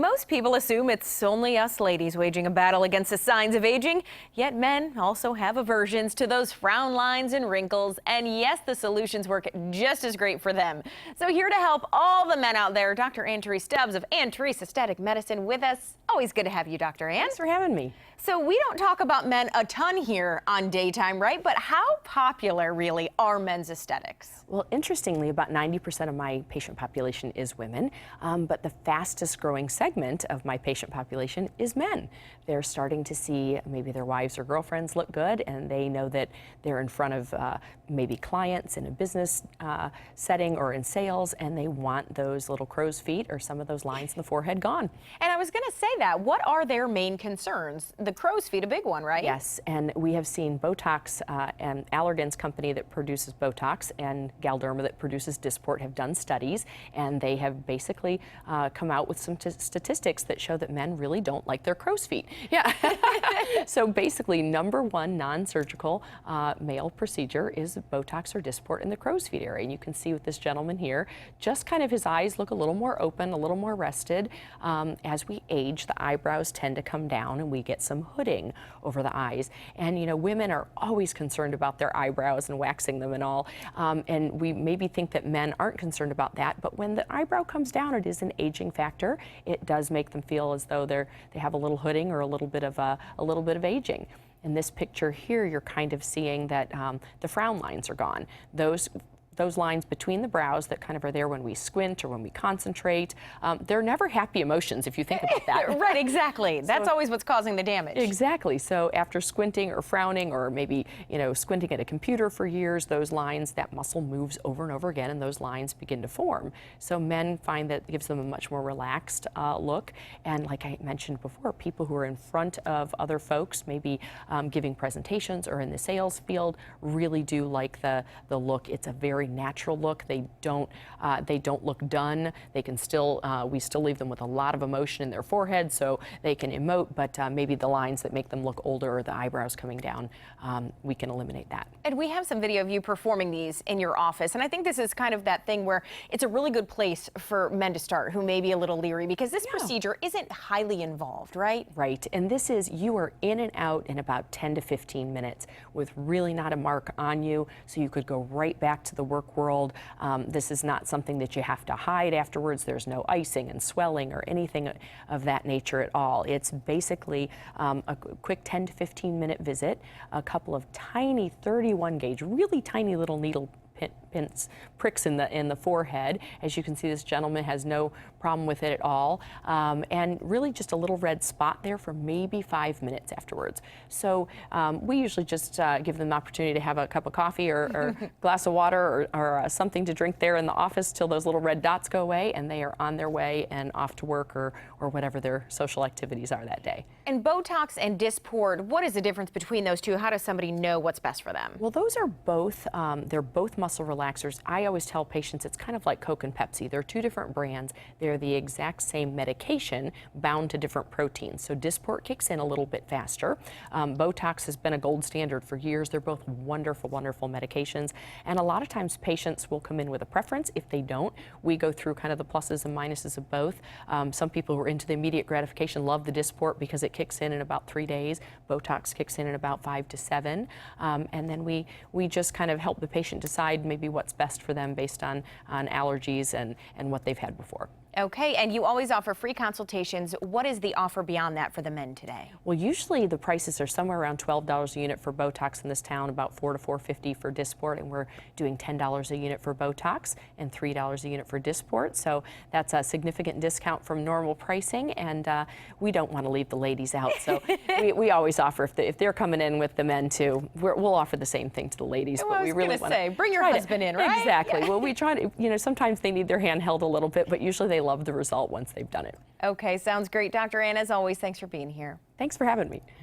Most people assume it's only us ladies waging a battle against the signs of aging, yet men also have aversions to those frown lines and wrinkles. And yes, the solutions work just as great for them. So here to help all the men out there, Dr. Therese Stubbs of Therese Aesthetic Medicine with us. Always good to have you, Dr. Ann. Thanks for having me. So we don't talk about men a ton here on Daytime, right? But how popular really are men's aesthetics? Well, interestingly, about 90% of my patient population is women, but the fastest growing segment of my patient population is men. They're starting to see maybe their wives or girlfriends look good, and they know that they're in front of maybe clients in a business setting or in sales, and they want those little crow's feet or some of those lines in the forehead gone. And I was going to say that. What are their main concerns? The crow's feet, a big one, right? Yes, and we have seen Botox and Allergan's company that produces Botox and Galderma that produces Dysport have done studies, and they have basically come out with some statistics that show that men really don't like their crow's feet. Yeah. So basically, number one non-surgical male procedure is Botox or Dysport in the crow's feet area. And you can see with this gentleman here, just kind of his eyes look a little more open, a little more rested. As we age, the eyebrows tend to come down and we get some hooding over the eyes. And you know, women are always concerned about their eyebrows and waxing them and all. And we maybe think that men aren't concerned about that, but when the eyebrow comes down, it is an aging factor. It does make them feel as though they have a little hooding or a little bit of aging. In this picture here, you're kind of seeing that the frown lines are gone. Those lines between the brows that kind of are there when we squint or when we concentrate, they're never happy emotions if you think about that. Right, exactly. That's always what's causing the damage. Exactly. So after squinting or frowning or maybe, you know, squinting at a computer for years, those lines, that muscle moves over and over again and those lines begin to form. So men find that gives them a much more relaxed look. And like I mentioned before, people who are in front of other folks, maybe giving presentations or in the sales field, really do like the look. It's a very natural look. They don't look done. They can still, we still leave them with a lot of emotion in their forehead so they can emote, but maybe the lines that make them look older or the eyebrows coming down, we can eliminate that. And we have some video of you performing these in your office, and I think this is kind of that thing where it's a really good place for men to start who may be a little leery because this procedure isn't highly involved, right? Right, and this is, you are in and out in about 10 to 15 minutes with really not a mark on you, so you could go right back to the work world. This is not something that you have to hide afterwards. There's no icing and swelling or anything of that nature at all. It's basically a quick 10 to 15 minute visit, a couple of tiny 31 gauge, really tiny little needle pricks in the forehead. As you can see, this gentleman has no problem with it at all, and really just a little red spot there for maybe 5 minutes afterwards. So we usually just give them the opportunity to have a cup of coffee or glass of water or something to drink there in the office till those little red dots go away, and they are on their way and off to work or whatever their social activities are that day. And Botox and Dysport, what is the difference between those two? How does somebody know what's best for them? Well, those are both, they're both muscle relaxers. I always tell patients it's kind of like Coke and Pepsi. They're two different brands. They're the exact same medication bound to different proteins. So Dysport kicks in a little bit faster. Botox has been a gold standard for years. They're both wonderful, wonderful medications. And a lot of times patients will come in with a preference. If they don't, we go through kind of the pluses and minuses of both. Some people who are into the immediate gratification love the Dysport because it kicks in about 3 days. Botox kicks in about 5 to 7. And then we just kind of help the patient decide maybe what's best for them based on allergies and what they've had before. Okay, and you always offer free consultations. What is the offer beyond that for the men today? Well, usually the prices are somewhere around $12 a unit for Botox in this town, about $4 to $4.50 for Dysport, and we're doing $10 a unit for Botox and $3 a unit for Dysport. So that's a significant discount from normal pricing, and we don't want to leave the ladies out. So we always offer, if they're coming in with the men too, we'll offer the same thing to the ladies. But we really want to say, bring your husband in, right? Exactly. Yeah. Well, we try to, you know, sometimes they need their hand held a little bit, but usually they love the result once they've done it. Okay, sounds great. Dr. Ann, as always, thanks for being here. Thanks for having me.